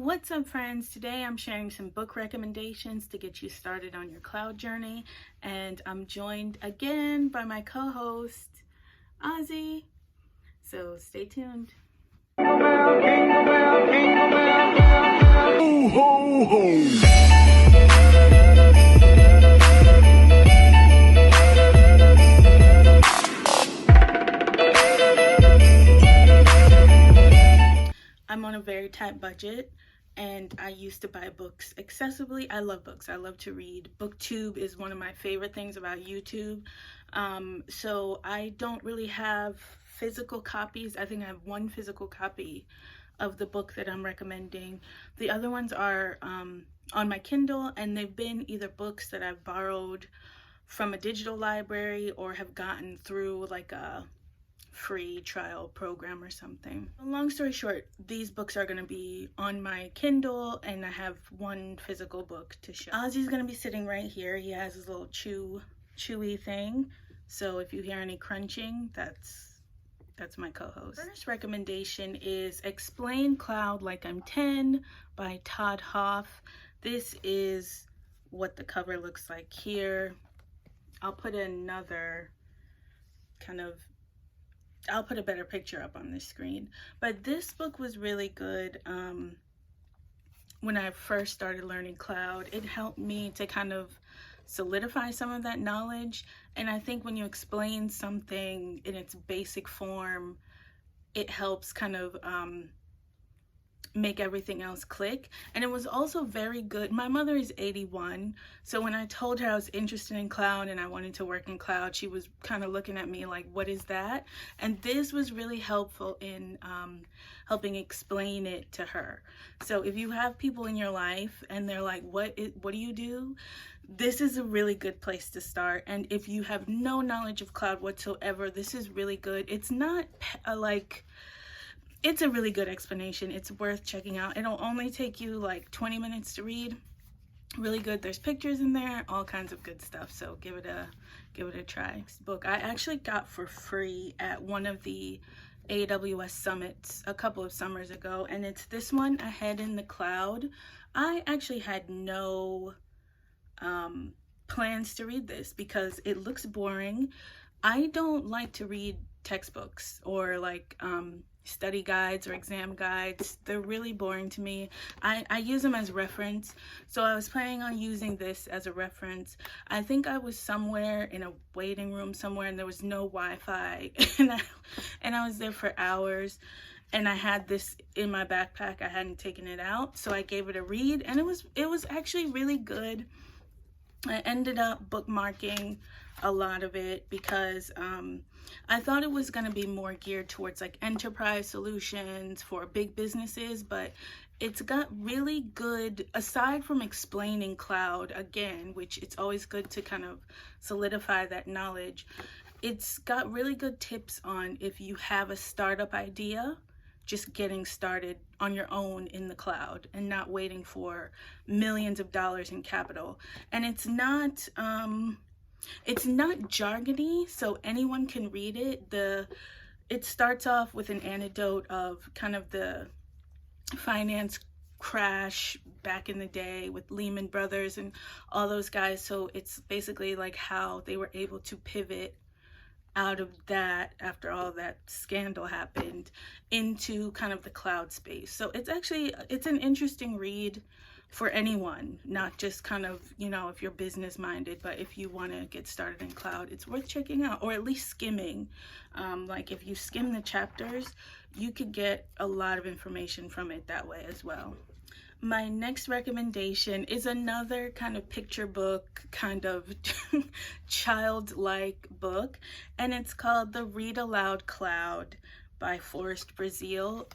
What's up, friends? Today I'm sharing some book recommendations to get you started on your cloud journey, and I'm joined again by my co-host Ozzy, so stay tuned. Ho, ho, ho. I'm on a very tight budget, and I used to buy books accessibly. I love books. I love to read. BookTube is one of my favorite things about YouTube. So I don't really have physical copies. I think I have one physical copy of the book that I'm recommending. The other ones are on my Kindle, and they've been either books that I've borrowed from a digital library or have gotten through like a free trial program or something. Long story short, these books are going to be on my Kindle, and I have one physical book to show. Ozzy's going to be sitting right here. He has his little chewy thing, so if you hear any crunching, that's my co-host. First recommendation is Explain Cloud Like I'm 10 by Todd Hoff. This is what the cover looks like here. I'll put another I'll put a better picture up on the screen. But this book was really good. When I first started learning cloud, it helped me to kind of solidify some of that knowledge. And I think when you explain something in its basic form, it helps kind of make everything else click. And it was also very good. My mother is 81, so when I told her I was interested in cloud and I wanted to work in cloud, she was kind of looking at me like, what is that? And this was really helpful in helping explain it to her. So if you have people in your life and they're like, what do you do? This is a really good place to start. And if you have no knowledge of cloud whatsoever, this is really good. It's not it's a really good explanation. It's worth checking out. It'll only take you like 20 minutes to read. Really good. There's pictures in there, all kinds of good stuff. So give it a try. This book I actually got for free at one of the AWS summits a couple of summers ago, and it's this one, Ahead in the Cloud. I actually had no plans to read this because it looks boring. I don't like to read textbooks or like study guides or exam guides. They're really boring to me. I use them as reference, so I was planning on using this as a reference. I think I was somewhere in a waiting room somewhere, and there was no Wi-Fi, and I was there for hours, and I had this in my backpack. I hadn't taken it out, so I gave it a read, and it was actually really good. I ended up bookmarking a lot of it because I thought it was going to be more geared towards like enterprise solutions for big businesses, but it's got really good, aside from explaining cloud again, which it's always good to kind of solidify that knowledge, it's got really good tips on if you have a startup idea, just getting started on your own in the cloud and not waiting for millions of dollars in capital. And it's not jargony, so anyone can read it. It starts off with an anecdote of kind of the finance crash back in the day with Lehman Brothers and all those guys. So it's basically like how they were able to pivot out of that after all that scandal happened into kind of the cloud space. So it's an interesting read for anyone, not just kind of, if you're business minded, but if you want to get started in cloud, it's worth checking out, or at least skimming. Like if you skim the chapters, you could get a lot of information from it that way as well. My next recommendation is another kind of picture book, kind of childlike book, and it's called The Read Aloud Cloud by Forrest Brazil.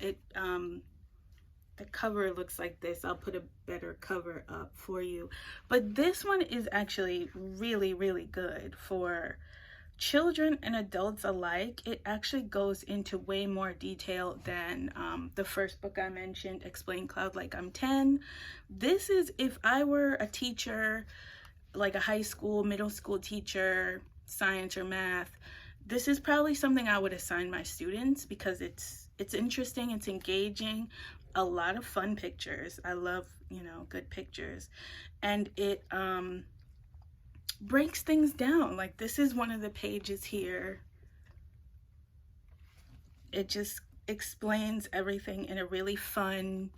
The cover looks like this. I'll put a better cover up for you. But this one is actually really, really good for children and adults alike. It actually goes into way more detail than the first book I mentioned, Explain Cloud Like I'm 10. This is, if I were a teacher, like a high school, middle school teacher, science or math, this is probably something I would assign my students because it's interesting, it's engaging, a lot of fun pictures. I love, you know, good pictures. And it breaks things down. Like, this is one of the pages here. It just explains everything in a really fun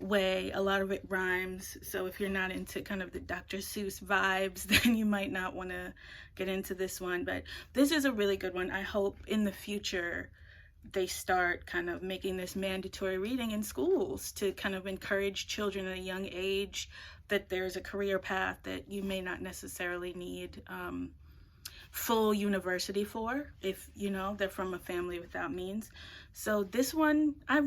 way. A lot of it rhymes, so if you're not into kind of the Dr. Seuss vibes, then you might not want to get into this one. But this is a really good one. I hope in the future they start kind of making this mandatory reading in schools to kind of encourage children at a young age that there's a career path that you may not necessarily need full university for, if you know they're from a family without means. So this one, I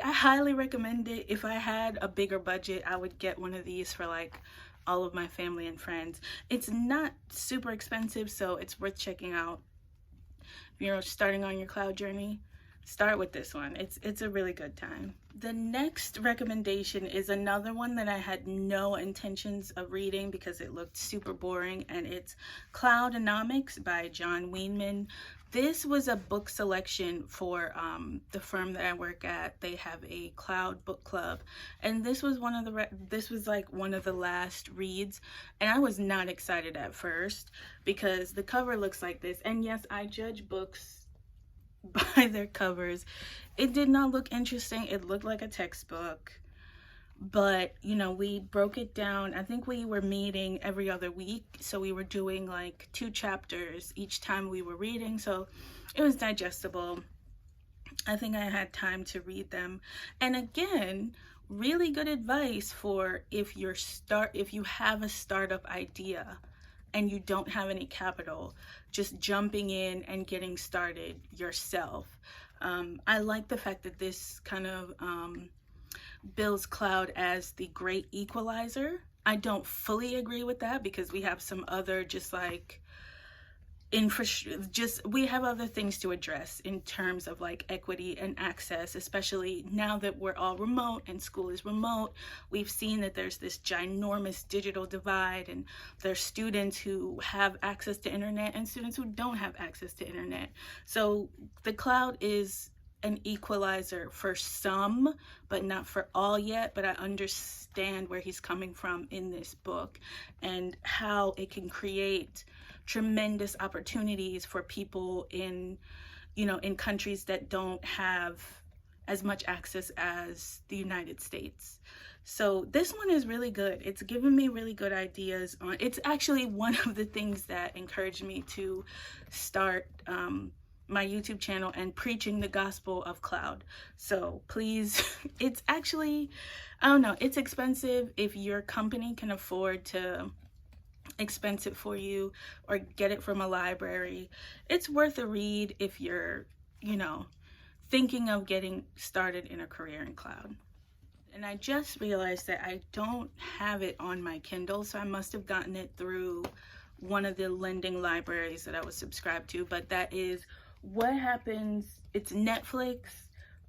highly recommend it. If I had a bigger budget, I would get one of these for like all of my family and friends. It's not super expensive, so it's worth checking out. If you're starting on your cloud journey, start with this one. It's a really good time. The next recommendation is another one that I had no intentions of reading because it looked super boring, and it's Enomics by John Weinman. This was a book selection for the firm that I work at. They have a cloud book club, and this was this was like one of the last reads, and I was not excited at first because the cover looks like this. And yes, I judge books by their covers. It did not look interesting. It looked like a textbook, but you know, we broke it down. I think we were meeting every other week, so we were doing like 2 chapters each time we were reading, so it was digestible. I think I had time to read them. And again, really good advice for if you have a startup idea and you don't have any capital, just jumping in and getting started yourself. I like the fact that this kind of bills cloud as the great equalizer. I don't fully agree with that because we have some other we have other things to address in terms of like equity and access, especially now that we're all remote and school is remote. We've seen that there's this ginormous digital divide, and there's students who have access to internet and students who don't have access to internet. So the cloud is an equalizer for some, but not for all yet. But I understand where he's coming from in this book and how it can create tremendous opportunities for people in, you know, in countries that don't have as much access as the United States. So this one is really good. It's given me really good ideas on, it's actually one of the things that encouraged me to start my YouTube channel and preaching the gospel of cloud. So please, it's actually, I don't know, it's expensive. If your company can afford to expense it for you or get it from a library, it's worth a read if you're, you know, thinking of getting started in a career in cloud. And I just realized that I don't have it on my Kindle, so I must have gotten it through one of the lending libraries that I was subscribed to. But that is What Happens, it's Netflix,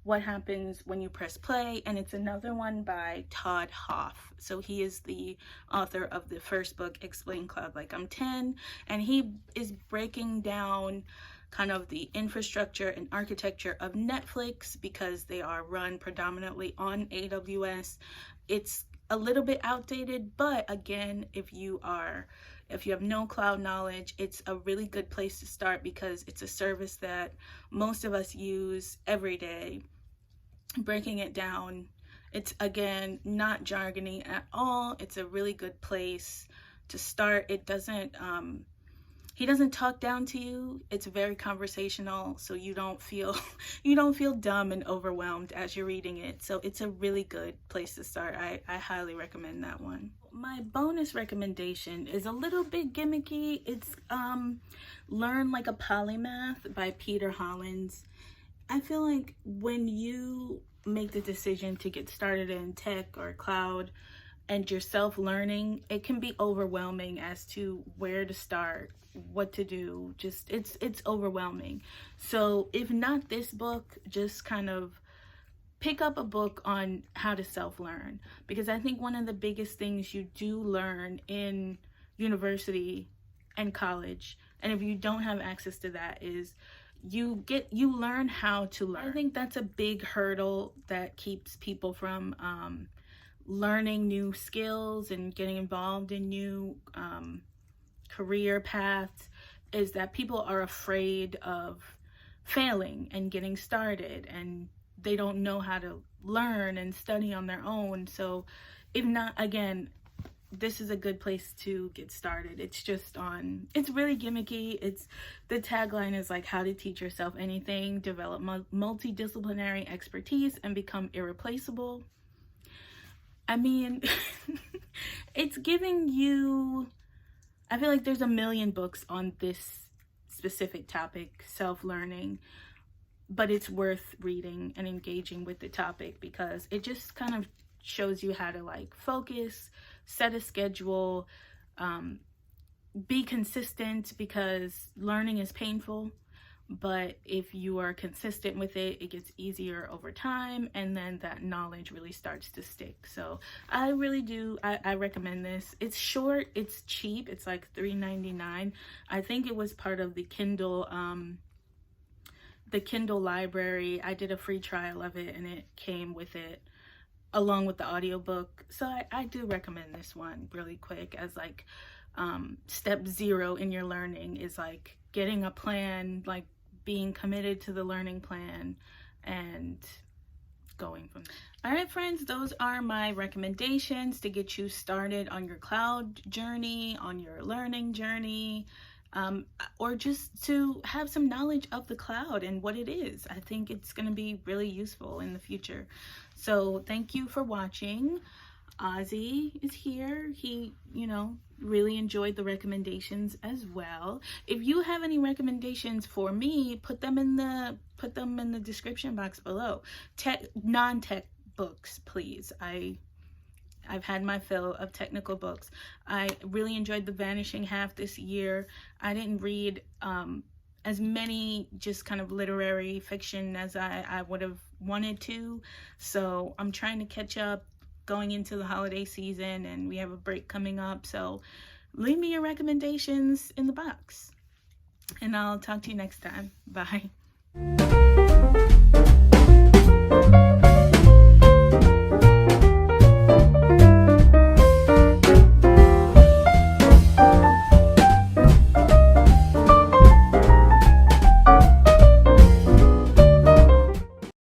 What Happens When You Press Play, and it's another one by Todd Hoff. So he is the author of the first book, Explain Cloud Like I'm 10, and he is breaking down kind of the infrastructure and architecture of Netflix because they are run predominantly on AWS. It's a little bit outdated, but again, if you have no cloud knowledge, it's a really good place to start because it's a service that most of us use every day. Breaking it down, it's again not jargony at all. It's a really good place to start. It doesn't he doesn't talk down to you. It's very conversational, so you don't feel dumb and overwhelmed as you're reading it. So it's a really good place to start. I highly recommend that one. My bonus recommendation is a little bit gimmicky. It's Learn Like a Polymath by Peter Hollins. I feel like when you make the decision to get started in tech or cloud and you're self-learning, it can be overwhelming as to where to start, what to do. Just it's overwhelming. So if not this book, just kind of pick up a book on how to self-learn, because I think one of the biggest things you do learn in university and college, and if you don't have access to that, is you learn how to learn. I think that's a big hurdle that keeps people from learning new skills and getting involved in new career paths, is that people are afraid of failing and getting started, and they don't know how to learn and study on their own. So if not, again, this is a good place to get started. It's really gimmicky. The tagline is like, how to teach yourself anything, develop multidisciplinary expertise, and become irreplaceable. I mean, it's giving you, I feel like there's a million books on this specific topic, self-learning, but it's worth reading and engaging with the topic because it just kind of shows you how to like focus, set a schedule, be consistent, because learning is painful, but if you are consistent with it, it gets easier over time, and then that knowledge really starts to stick. So I really do, I recommend this. It's short, it's cheap, it's like $3.99. I think it was part of the Kindle library. I did a free trial of it, and it came with it along with the audiobook. So I do recommend this one really quick as like step 0 in your learning is like getting a plan, like being committed to the learning plan and going from there. All right, friends, those are my recommendations to get you started on your cloud journey, on your learning journey, or just to have some knowledge of the cloud and what it is. I think it's going to be really useful in the future. So thank you for watching. Ozzy is here. He, really enjoyed the recommendations as well. If you have any recommendations for me, put them in the description box below. Non-tech books, please. I've had my fill of technical books. I really enjoyed The Vanishing Half this year. I didn't read as many just kind of literary fiction as I would have wanted to. So I'm trying to catch up going into the holiday season, and we have a break coming up. So leave me your recommendations in the box, and I'll talk to you next time. Bye.